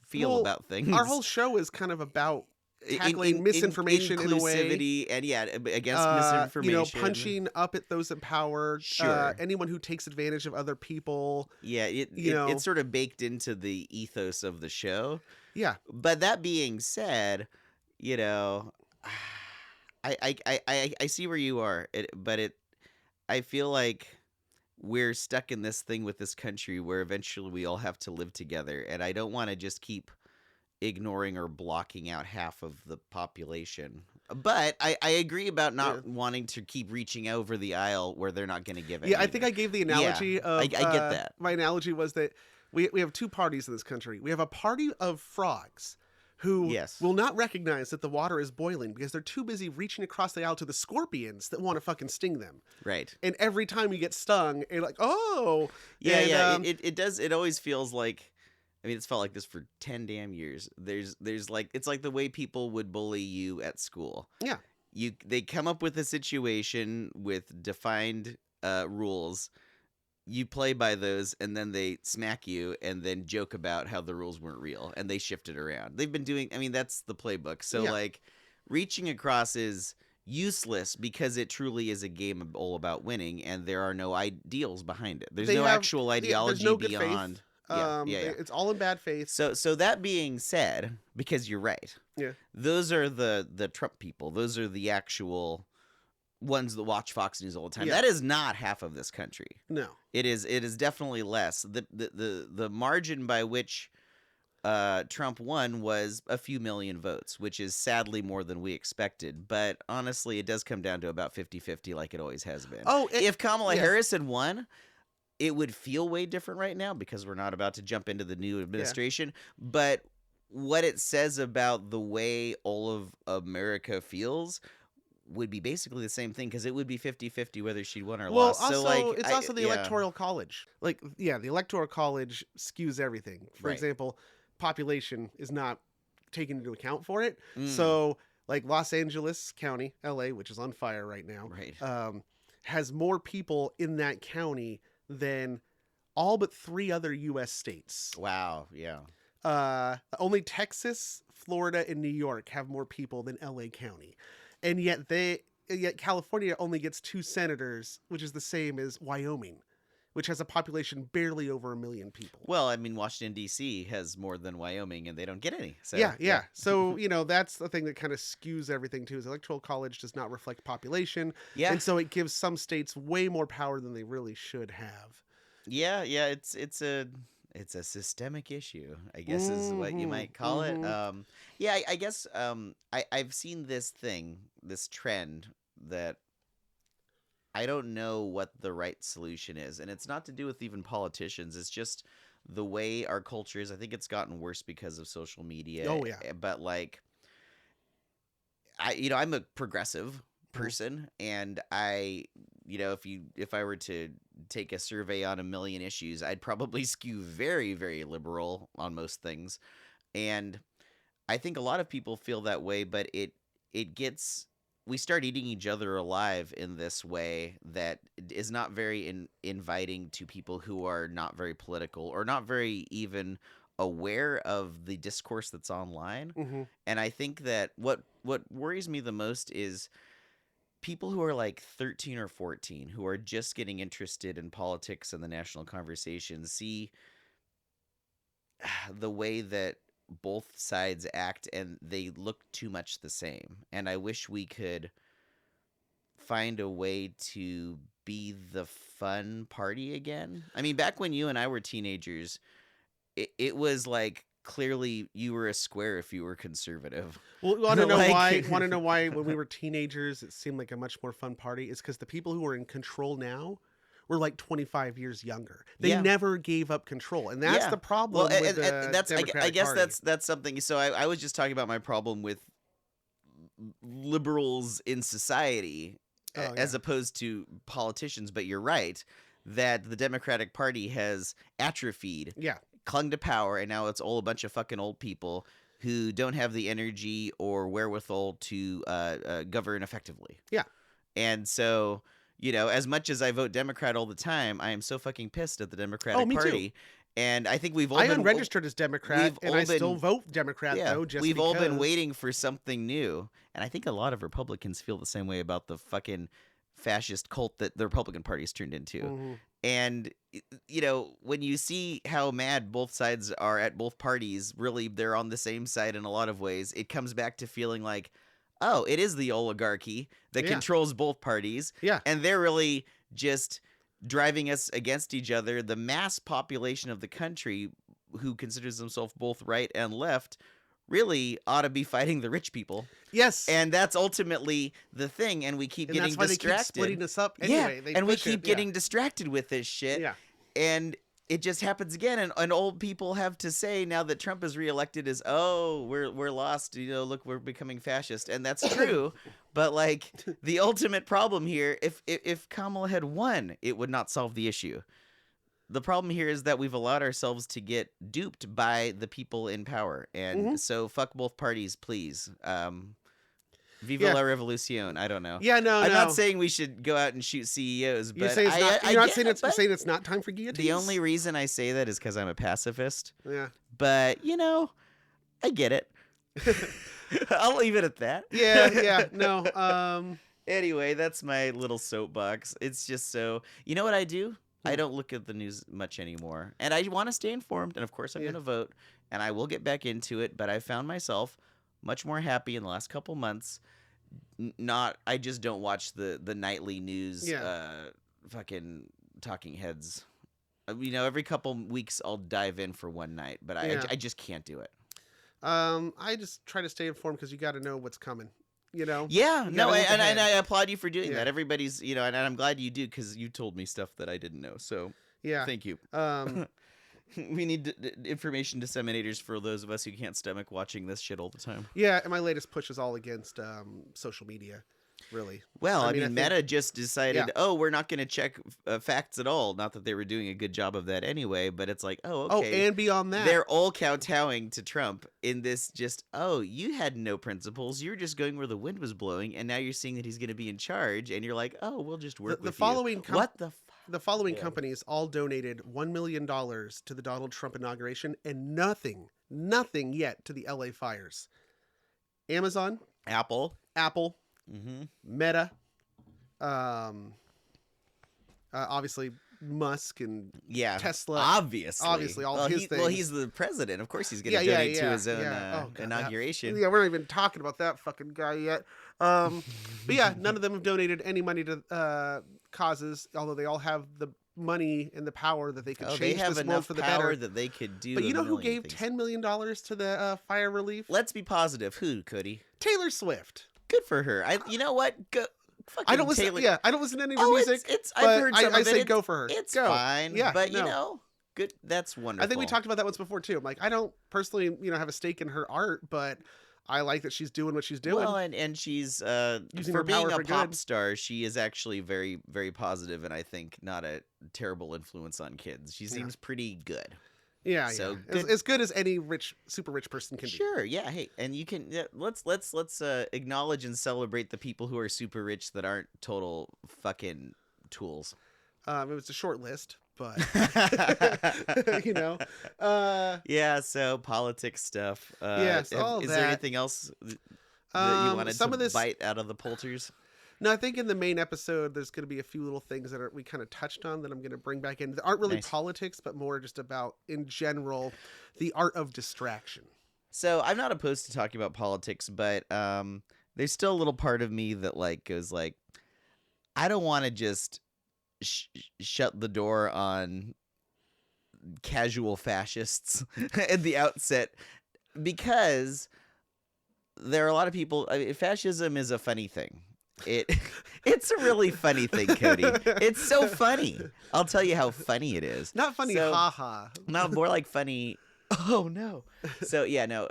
Speaker 2: feel about things.
Speaker 1: Our whole show is kind of about tackling misinformation in a way,
Speaker 2: and against misinformation.
Speaker 1: Punching up at those in power.
Speaker 2: Sure,
Speaker 1: anyone who takes advantage of other people.
Speaker 2: Yeah, it's sort of baked into the ethos of the show.
Speaker 1: Yeah,
Speaker 2: but that being said, I see where you are, but I feel like we're stuck in this thing with this country where eventually we all have to live together, and I don't want to just keep ignoring or blocking out half of the population. But I agree about not wanting to keep reaching over the aisle where they're not going to give it.
Speaker 1: Yeah, I think I gave the analogy of...
Speaker 2: I get that.
Speaker 1: My analogy was that we have two parties in this country. We have a party of frogs who will not recognize that the water is boiling because they're too busy reaching across the aisle to the scorpions that want to fucking sting them.
Speaker 2: Right.
Speaker 1: And every time you get stung, you're like, oh!
Speaker 2: It does. It always feels like... I mean, it's felt like this for 10 damn years. There's like, it's like the way people would bully you at school.
Speaker 1: Yeah.
Speaker 2: They come up with a situation with defined rules. You play by those, and then they smack you and then joke about how the rules weren't real, and they shift it around. They've been doing, I mean, that's the playbook. So like reaching across is useless because it truly is a game all about winning, and there are no ideals behind it. There's no actual ideology beyond.
Speaker 1: Faith. It's all in bad faith.
Speaker 2: So that being said, because you're right, those are the Trump people. Those are the actual ones that watch Fox News all the time. That is not half of this country.
Speaker 1: No,
Speaker 2: it is definitely less. The margin by which Trump won was a few million votes, which is sadly more than we expected. But honestly, it does come down to about 50-50 like it always has been. If Kamala Harris had won, it would feel way different right now because we're not about to jump into the new administration. But what it says about the way all of America feels would be basically the same thing because it would be 50-50 whether she'd won or lost.
Speaker 1: Also,
Speaker 2: so
Speaker 1: it's also the Electoral College. Like, the Electoral College skews everything. For example, population is not taken into account for it. So, like Los Angeles County, LA, which is on fire right now, has more people in that county than all but 3 other U.S. states.
Speaker 2: Wow. Yeah.
Speaker 1: Only Texas, Florida, and New York have more people than L.A. County. And yet California only gets 2 senators, which is the same as Wyoming, which has a population barely over 1 million people.
Speaker 2: Well, I mean, Washington, D.C. has more than Wyoming, and they don't get any. So,
Speaker 1: yeah. So, that's the thing that kind of skews everything, too, is Electoral College does not reflect population.
Speaker 2: Yeah.
Speaker 1: And so it gives some states way more power than they really should have.
Speaker 2: Yeah, it's a systemic issue, I guess is what you might call it. I guess I've seen this trend that I don't know what the right solution is. And it's not to do with even politicians. It's just the way our culture is. I think it's gotten worse because of social media.
Speaker 1: Oh, yeah.
Speaker 2: But like, I'm a progressive person, and if I were to take a survey on 1 million issues, I'd probably skew very, very liberal on most things. And I think a lot of people feel that way, but we start eating each other alive in this way that is not very inviting to people who are not very political or not very even aware of the discourse that's online. And I think that what worries me the most is people who are like 13 or 14 who are just getting interested in politics and the national conversation see the way that both sides act, and they look too much the same. And I wish we could find a way to be the fun party again. I mean, back when you and I were teenagers, it was like clearly you were a square if you were conservative.
Speaker 1: Well, want to know why? Want to know why when we were teenagers it seemed like a much more fun party? Is because the people who are in control now were like 25 years younger. They never gave up control, and that's the problem. Well, with the Democratic
Speaker 2: I guess
Speaker 1: Party.
Speaker 2: that's something. So I was just talking about my problem with liberals in society as opposed to politicians. But you're right that the Democratic Party has atrophied.
Speaker 1: Yeah.
Speaker 2: Clung to power, and now it's all a bunch of fucking old people who don't have the energy or wherewithal to govern effectively.
Speaker 1: Yeah.
Speaker 2: And so, as much as I vote Democrat all the time, I am so fucking pissed at the Democratic Party. Too. And I think we've all been
Speaker 1: unregistered as Democrat, and I still vote Democrat, though, just
Speaker 2: we've all been waiting for something new. And I think a lot of Republicans feel the same way about the fucking fascist cult that the Republican Party's turned into. And, when you see how mad both sides are at both parties, really, they're on the same side in a lot of ways. It comes back to feeling like, oh, it is the oligarchy that controls both parties.
Speaker 1: Yeah.
Speaker 2: And they're really just driving us against each other. The mass population of the country who considers themselves both right and left really ought to be fighting the rich people.
Speaker 1: Yes.
Speaker 2: And that's ultimately the thing, and we keep getting
Speaker 1: that's why
Speaker 2: distracted.
Speaker 1: They keep splitting us up anyway.
Speaker 2: And we keep getting distracted with this shit.
Speaker 1: Yeah.
Speaker 2: And it just happens again, and old people have to say now that Trump is reelected is, oh, we're lost, look, we're becoming fascist. And that's true. But like the ultimate problem here, if Kamala had won, it would not solve the issue. The problem here is that we've allowed ourselves to get duped by the people in power. And so fuck both parties, please. Viva la revolucion. I don't know.
Speaker 1: Yeah, no,
Speaker 2: I'm not saying we should go out and shoot CEOs, but
Speaker 1: you're not saying it's not time for guillotines?
Speaker 2: The only reason I say that is because I'm a pacifist.
Speaker 1: Yeah.
Speaker 2: But, I get it. I'll leave it at that.
Speaker 1: Yeah, no.
Speaker 2: Anyway, that's my little soapbox. It's just so... You know what I do? I don't look at the news much anymore. And I want to stay informed. And, of course, I'm going to vote. And I will get back into it. But I found myself much more happy in the last couple months. I just don't watch the nightly news fucking talking heads. Every couple weeks I'll dive in for one night. But I just can't do it.
Speaker 1: I just try to stay informed because you got to know what's coming.
Speaker 2: Yeah, no, and I applaud you for doing that. Everybody's, and I'm glad you do because you told me stuff that I didn't know. So thank you. We need information disseminators for those of us who can't stomach watching this shit all the time.
Speaker 1: Yeah, and my latest push is all against social media. really.
Speaker 2: Well, I mean, Meta just decided, oh, we're not going to check facts at all. Not that they were doing a good job of that anyway, but it's like, oh, okay.
Speaker 1: Oh, and beyond that,
Speaker 2: they're all kowtowing to Trump in this you had no principles. You were just going where the wind was blowing, and now you're seeing that he's going to be in charge, and you're like, oh, we'll just work with you. What the
Speaker 1: The following companies all donated $1 million to the Donald Trump inauguration, and nothing yet to the LA fires. Amazon,
Speaker 2: Apple,
Speaker 1: Meta, obviously Musk and Tesla.
Speaker 2: Obviously,
Speaker 1: all his things.
Speaker 2: Well, he's the president. Of course, he's going to donate to his own inauguration.
Speaker 1: We're not even talking about that fucking guy yet. But yeah, none of them have donated any money to causes, although they all have the money and the power that they could change this world for the better.
Speaker 2: That they could do.
Speaker 1: But you know who gave $10 million to the fire relief?
Speaker 2: Let's be positive. Who, Cody?
Speaker 1: Taylor Swift.
Speaker 2: Good for her. You know what?
Speaker 1: I don't listen. Taylor. Yeah, I don't listen to any of her music. I've heard some of it. I say go for her.
Speaker 2: It's fine. Yeah, but you know, good. That's wonderful.
Speaker 1: I think we talked about that once before too. I'm like, I don't personally, have a stake in her art, but I like that she's doing what she's doing.
Speaker 2: Well, and she's for being a pop star, she is actually very, very positive, and I think not a terrible influence on kids. She seems pretty good.
Speaker 1: Yeah, so as good as any super rich person can be.
Speaker 2: Sure, yeah. Hey, and you can let's acknowledge and celebrate the people who are super rich that aren't total fucking tools.
Speaker 1: It was a short list, but
Speaker 2: yeah. So politics stuff.
Speaker 1: Yes, all
Speaker 2: is
Speaker 1: that.
Speaker 2: There anything else that you wanted to bite out of the Polters?
Speaker 1: No, I think in the main episode, there's going to be a few little things that we kind of touched on that I'm going to bring back in. That aren't really politics, but more just about, in general, the art of distraction.
Speaker 2: So I'm not opposed to talking about politics, but there's still a little part of me that goes I don't want to just shut the door on casual fascists at the outset, because there are a lot of people. Fascism is a funny thing. It's a really funny thing, Cody. It's so funny. I'll tell you how funny it is.
Speaker 1: Not funny, haha.
Speaker 2: No, more like funny. Oh no. So yeah, no.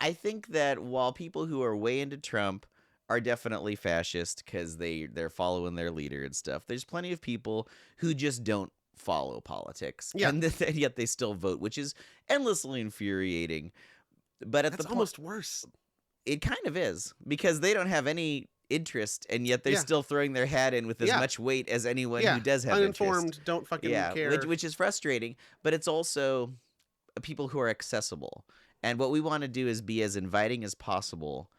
Speaker 2: I think that while people who are way into Trump are definitely fascist because they're following their leader and stuff, there's plenty of people who just don't follow politics, and yet they still vote, which is endlessly infuriating. But
Speaker 1: that's almost worse.
Speaker 2: It kind of is, because they don't have any interest, and yet they're still throwing their hat in with as much weight as anyone who does have
Speaker 1: uninformed
Speaker 2: interest.
Speaker 1: Don't fucking care,
Speaker 2: which is frustrating. But it's also people who are accessible, and what we want to do is be as inviting as possible,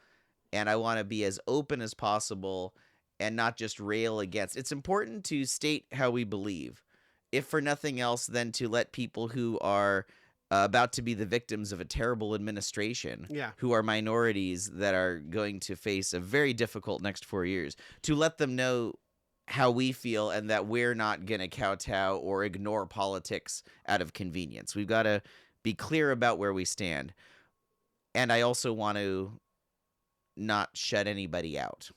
Speaker 2: and I want to be as open as possible and not just rail against. It's important to state how we believe, if for nothing else than to let people who are about to be the victims of a terrible administration, who are minorities that are going to face a very difficult next 4 years, to let them know how we feel and that we're not going to kowtow or ignore politics out of convenience. We've got to be clear about where we stand. And I also want to not shut anybody out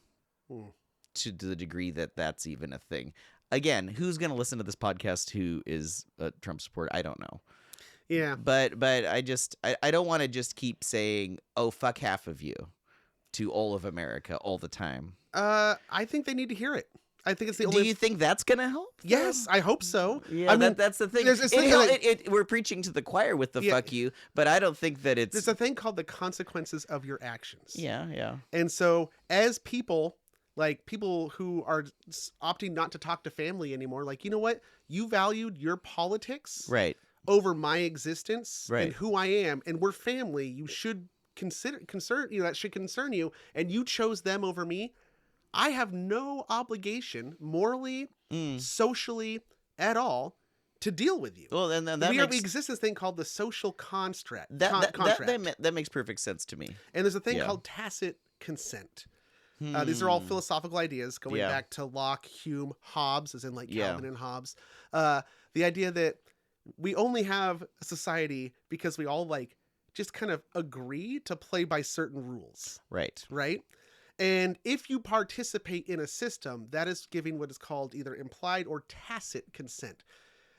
Speaker 2: to the degree that that's even a thing. Again, who's going to listen to this podcast who is a Trump supporter? I don't know.
Speaker 1: Yeah.
Speaker 2: But I don't want to just keep saying, oh, fuck half of you to all of America all the time.
Speaker 1: I think they need to hear it. I think it's the only...
Speaker 2: Do you think that's going to help?
Speaker 1: Yes, I hope so.
Speaker 2: Yeah, I mean, that's the thing. We're preaching to the choir with the fuck you, but I don't think that it's...
Speaker 1: There's a thing called the consequences of your actions.
Speaker 2: Yeah.
Speaker 1: And so as people... people who are opting not to talk to family anymore, you know what? You valued your politics over my existence and who I am, and we're family. You should that should concern you, and you chose them over me. I have no obligation, morally, socially, at all, to deal with you.
Speaker 2: Well, then
Speaker 1: we exist this thing called the social contract.
Speaker 2: That makes perfect sense to me.
Speaker 1: And there's a thing called tacit consent. These are all philosophical ideas going back to Locke, Hume, Hobbes, as in Calvin and Hobbes. The idea that we only have a society because we all just kind of agree to play by certain rules. Right? And if you participate in a system, that is giving what is called either implied or tacit consent.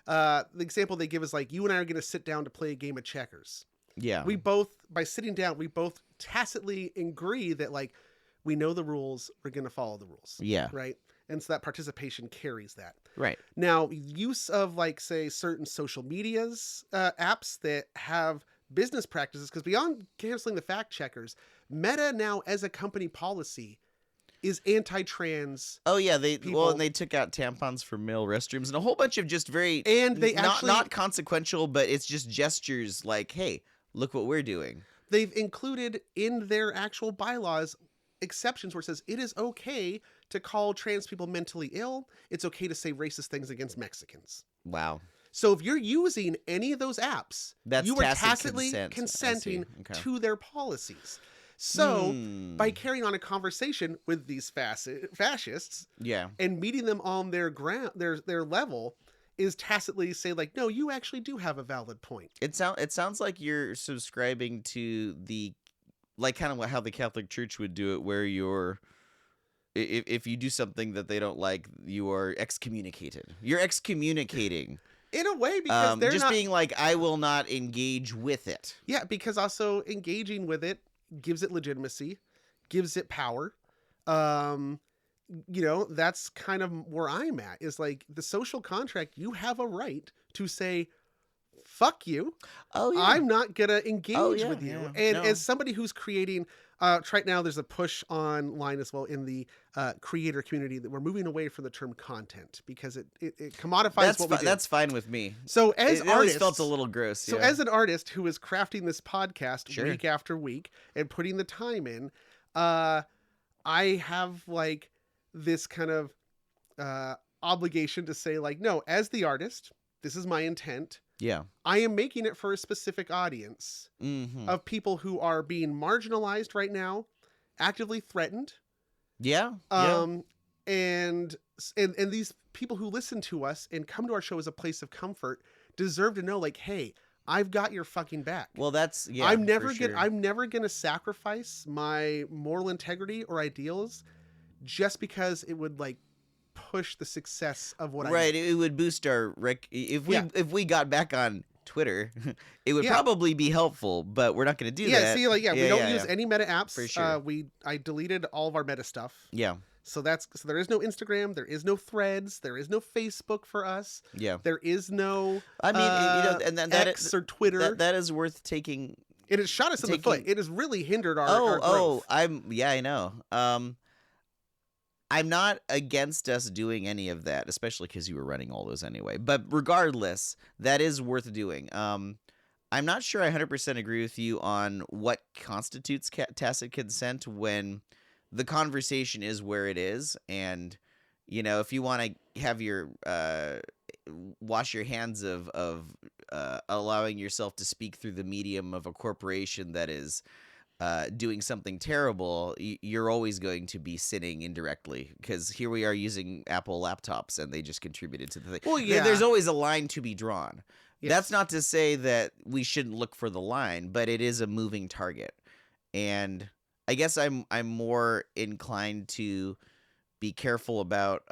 Speaker 1: The example they give is you and I are going to sit down to play a game of checkers.
Speaker 2: Yeah.
Speaker 1: We both, by sitting down, we both tacitly agree that we know the rules, we're going to follow the rules.
Speaker 2: Yeah.
Speaker 1: Right. And so that participation carries that.
Speaker 2: Right.
Speaker 1: Now, use of like, say, certain social medias, apps that have business practices, because beyond canceling the fact checkers, Meta now as a company policy is anti-trans.
Speaker 2: Oh yeah, they took out tampons for male restrooms and a whole bunch of just very
Speaker 1: and they
Speaker 2: not consequential, but it's just gestures like, hey, look what we're doing.
Speaker 1: They've included in their actual bylaws exceptions where it says it is okay to call trans people mentally ill. It's okay to say racist things against Mexicans.
Speaker 2: Wow.
Speaker 1: So if you're using any of those apps, you are tacitly consenting to their policies. So by carrying on a conversation with these fascists, and meeting them on their ground, their level, is tacitly say like, no, you actually do have a valid point.
Speaker 2: It sounds like you're subscribing to the, like, kind of how the Catholic Church would do it, where you're, if you do something that they don't like, you are excommunicated. You're excommunicating.
Speaker 1: In a way, because they're
Speaker 2: just
Speaker 1: not
Speaker 2: being like, I will not engage with it.
Speaker 1: Yeah, because also engaging with it gives it legitimacy, gives it power. That's kind of where I'm at, is like the social contract. You have a right to say, fuck you.
Speaker 2: Oh, yeah.
Speaker 1: I'm not going to engage with you.
Speaker 2: Yeah.
Speaker 1: And as somebody who's creating, right now there's a push online as well in the creator community that we're moving away from the term content, because it commodifies what we do.
Speaker 2: That's fine with me.
Speaker 1: So as
Speaker 2: it always felt a little gross.
Speaker 1: So as an artist who is crafting this podcast week after week and putting the time in, I have like this kind of obligation to say like, no, as the artist, this is my intent.
Speaker 2: Yeah.
Speaker 1: I am making it for a specific audience of people who are being marginalized right now, actively threatened.
Speaker 2: Yeah.
Speaker 1: And these people who listen to us and come to our show as a place of comfort deserve to know like, hey, I've got your fucking back.
Speaker 2: Well, that's,
Speaker 1: I'm never going to sacrifice my moral integrity or ideals just because it would like push the success of what I do.
Speaker 2: It would boost our if we got back on Twitter, it would probably be helpful, but we're not going to do that.
Speaker 1: We don't use any Meta apps.
Speaker 2: For sure.
Speaker 1: I deleted all of our Meta stuff.
Speaker 2: Yeah.
Speaker 1: So there is no Instagram, there is no Threads, there is no Facebook for us.
Speaker 2: Yeah.
Speaker 1: There is no
Speaker 2: and then
Speaker 1: X or Twitter.
Speaker 2: That is worth taking.
Speaker 1: It has shot us in the foot. It has really hindered our growth.
Speaker 2: I know. I'm not against us doing any of that, especially because you were running all those anyway. But regardless, that is worth doing. I'm not sure I 100% agree with you on what constitutes tacit consent when the conversation is where it is. And, if you want to have your wash your hands of allowing yourself to speak through the medium of a corporation that is doing something terrible, you're always going to be sinning indirectly, because here we are using Apple laptops and they just contributed to the thing.
Speaker 1: Well, yeah.
Speaker 2: There's always a line to be drawn.
Speaker 1: Yes.
Speaker 2: That's not to say that we shouldn't look for the line, but it is a moving target. And I guess I'm more inclined to be careful about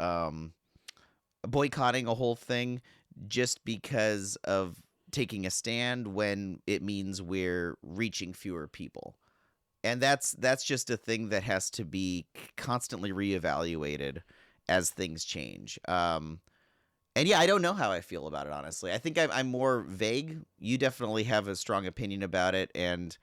Speaker 2: boycotting a whole thing just because of taking a stand when it means we're reaching fewer people. And that's just a thing that has to be constantly reevaluated as things change. And yeah, I don't know how I feel about it, honestly. I think I'm more vague. You definitely have a strong opinion about it, and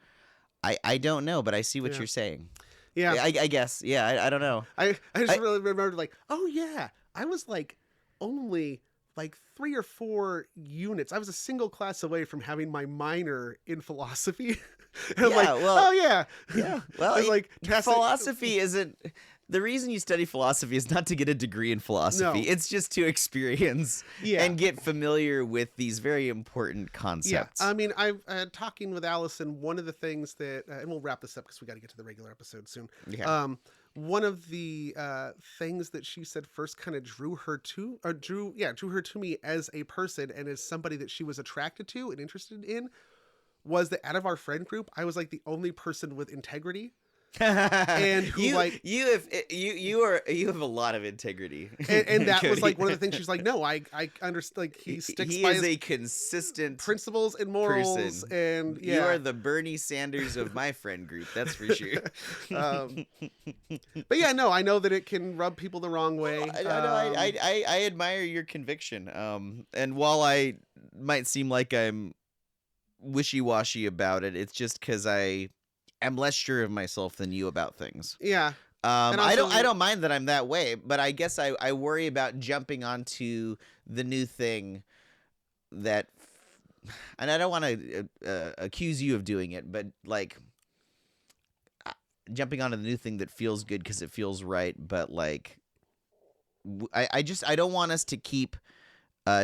Speaker 2: I don't know, but I see what you're saying.
Speaker 1: Yeah,
Speaker 2: I guess. Yeah, I don't know.
Speaker 1: I just really remembered like, oh yeah, I was like only like 3 or 4 units. I was a single class away from having my minor in philosophy. And
Speaker 2: yeah. Well,
Speaker 1: like
Speaker 2: philosophy isn't. The reason you study philosophy is not to get a degree in philosophy. No. It's just to experience and get familiar with these very important concepts.
Speaker 1: Yeah, I mean, I'm talking with Allison. One of the things that, and we'll wrap this up because we got to get to the regular episode soon.
Speaker 2: Yeah.
Speaker 1: One of the things that she said first kind of drew her to me as a person and as somebody that she was attracted to and interested in, was that out of our friend group, I was like the only person with integrity. and who
Speaker 2: you have a lot of integrity,
Speaker 1: and that was like one of the things she's like, no, I understand. Like he sticks by his
Speaker 2: a consistent
Speaker 1: principles and morals,
Speaker 2: person.
Speaker 1: And
Speaker 2: you are the Bernie Sanders of my friend group. That's for sure.
Speaker 1: But yeah, no, I know that it can rub people the wrong way.
Speaker 2: I admire your conviction. And while I might seem like I'm wishy-washy about it, it's just because I am less sure of myself than you about things.
Speaker 1: Yeah.
Speaker 2: I don't mind that I'm that way, but I guess I worry about jumping onto the new thing that, and I don't want to accuse you of doing it, but like jumping onto the new thing that feels good because it feels right, but like I don't want us to keep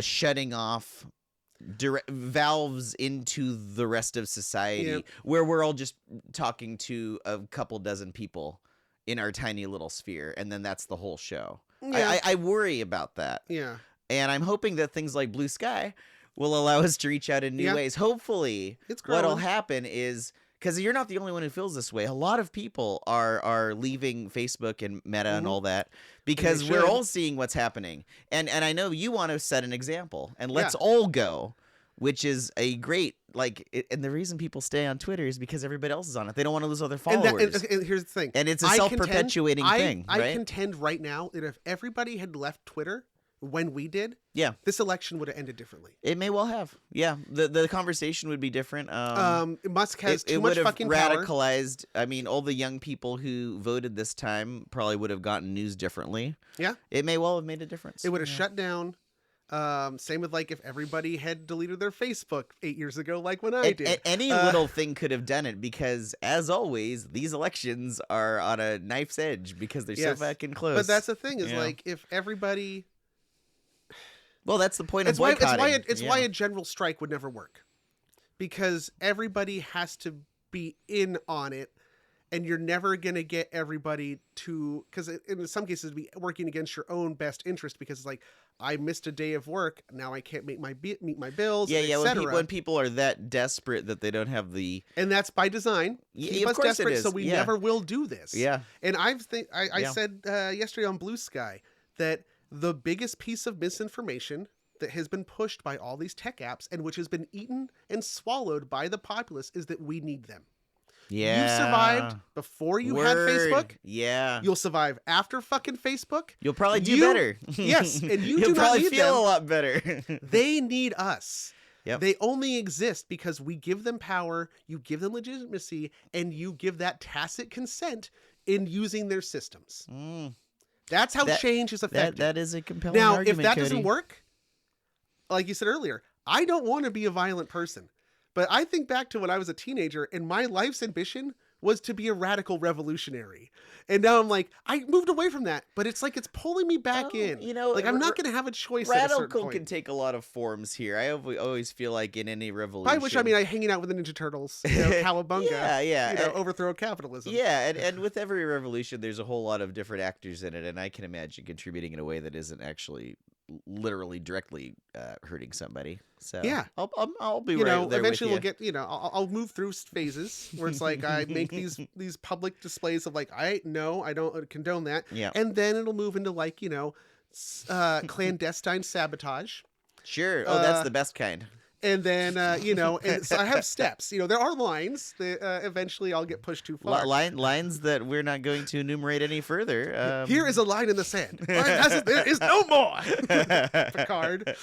Speaker 2: shutting off valves into the rest of society where we're all just talking to a couple dozen people in our tiny little sphere, and then that's the whole show. I worry about that. And I'm hoping that things like Blue Sky will allow us to reach out in new ways. Hopefully what'll happen is, because you're not the only one who feels this way, a lot of people are leaving Facebook and Meta and all that because we're all seeing what's happening. And I know you want to set an example, and let's all go, which is a great, and the reason people stay on Twitter is because everybody else is on it. They don't want to lose other followers.
Speaker 1: And here's the thing.
Speaker 2: And it's a self-perpetuating thing, right?
Speaker 1: I contend right now that if everybody had left Twitter when we did, this election would have ended differently.
Speaker 2: It may well have. Yeah, the conversation would be different.
Speaker 1: Musk has too much fucking power.
Speaker 2: It would have radicalized. I mean, all the young people who voted this time probably would have gotten news differently.
Speaker 1: Yeah,
Speaker 2: it may well have made a difference.
Speaker 1: It would have shut down. Same with if everybody had deleted their Facebook 8 years ago, like when I did.
Speaker 2: Any little thing could have done it, because as always, these elections are on a knife's edge because they're so fucking close.
Speaker 1: But that's the thing is if everybody.
Speaker 2: Well, that's the point of boycotting.
Speaker 1: It's why a general strike would never work, because everybody has to be in on it, and you're never going to get everybody to, because in some cases be working against your own best interest, because it's like, I missed a day of work, now I can't meet my bills,
Speaker 2: when people are that desperate that they don't have the,
Speaker 1: and that's by design. Keep us desperate, so we never will do this. And I said yesterday on Blue Sky that the biggest piece of misinformation that has been pushed by all these tech apps, and which has been eaten and swallowed by the populace, is that we need them. You survived before you had Facebook. You'll survive after fucking Facebook.
Speaker 2: You'll probably do better.
Speaker 1: Yes, and
Speaker 2: you'll probably feel a lot better.
Speaker 1: They need us. They only exist because we give them power, you give them legitimacy, and you give that tacit consent in using their systems. That's how change is effective.
Speaker 2: That is a compelling argument,
Speaker 1: if that
Speaker 2: Cody.
Speaker 1: doesn't work, like you said earlier, I don't want to be a violent person. But I think back to when I was a teenager, and my life's ambition was to be a radical revolutionary. And now I'm like, I moved away from that, but it's like it's pulling me back in. I'm not going to have a choice.
Speaker 2: Radical can take a lot of forms here. I always feel like in any revolution.
Speaker 1: By which I mean hanging out with the Ninja Turtles, cowabunga, overthrow capitalism.
Speaker 2: Yeah, and with every revolution, there's a whole lot of different actors in it, and I can imagine contributing in a way that isn't actually literally directly hurting somebody. So I'll be right there
Speaker 1: eventually
Speaker 2: with you.
Speaker 1: we'll get, I'll move through phases where it's like I make these public displays of I don't condone that. And then it'll move into clandestine sabotage.
Speaker 2: Sure. Oh, that's the best kind.
Speaker 1: And then, and so I have steps. There are lines that eventually I'll get pushed too far.
Speaker 2: Lines that we're not going to enumerate any further.
Speaker 1: Here is a line in the sand. There is no more. Picard.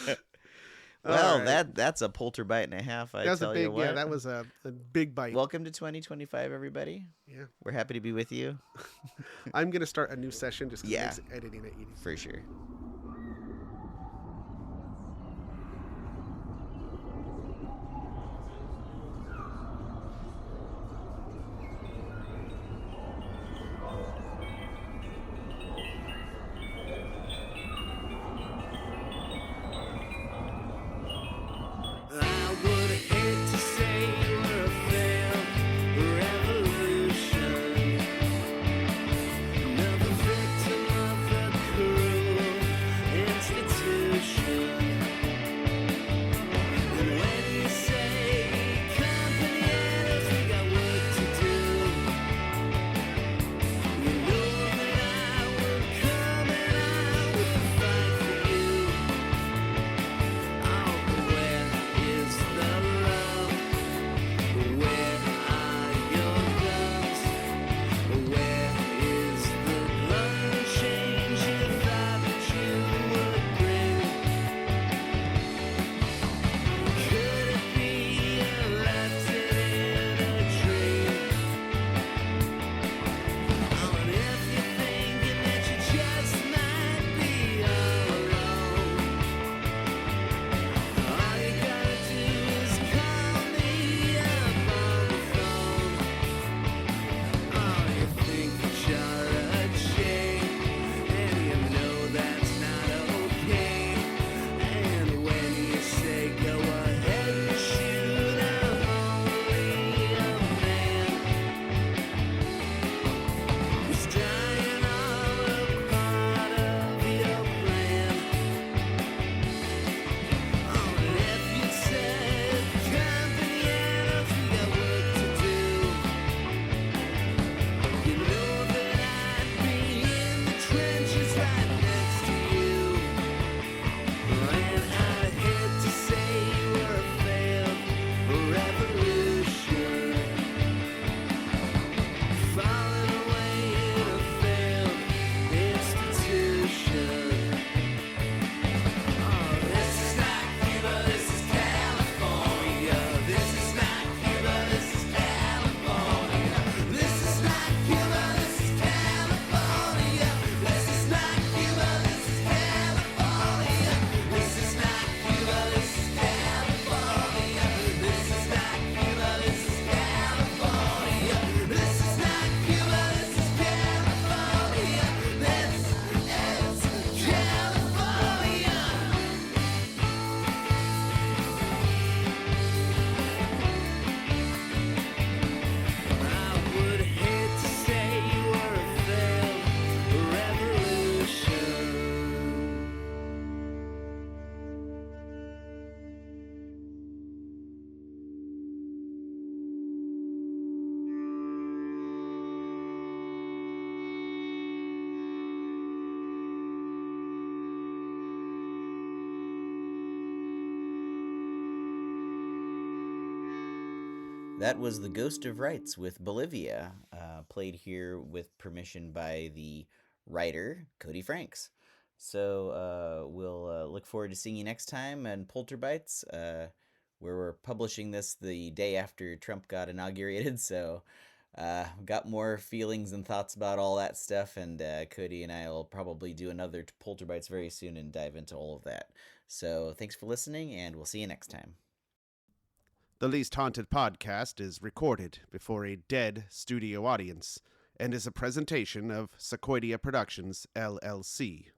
Speaker 2: Well, that's a polterbite and a half.
Speaker 1: That was a big bite.
Speaker 2: Welcome to 2025, everybody.
Speaker 1: Yeah,
Speaker 2: we're happy to be with you.
Speaker 1: I'm gonna start a new session just because it makes editing it easy.
Speaker 2: For sure. That was The Ghost of Rights with Bolivia, played here with permission by the writer, Cody Franks. So we'll look forward to seeing you next time on Polterbites, where we're publishing this the day after Trump got inaugurated. So got more feelings and thoughts about all that stuff, and Cody and I will probably do another Polterbites very soon and dive into all of that. So thanks for listening, and we'll see you next time.
Speaker 1: The Least Haunted podcast is recorded before a dead studio audience and is a presentation of Sequoidea Productions, LLC.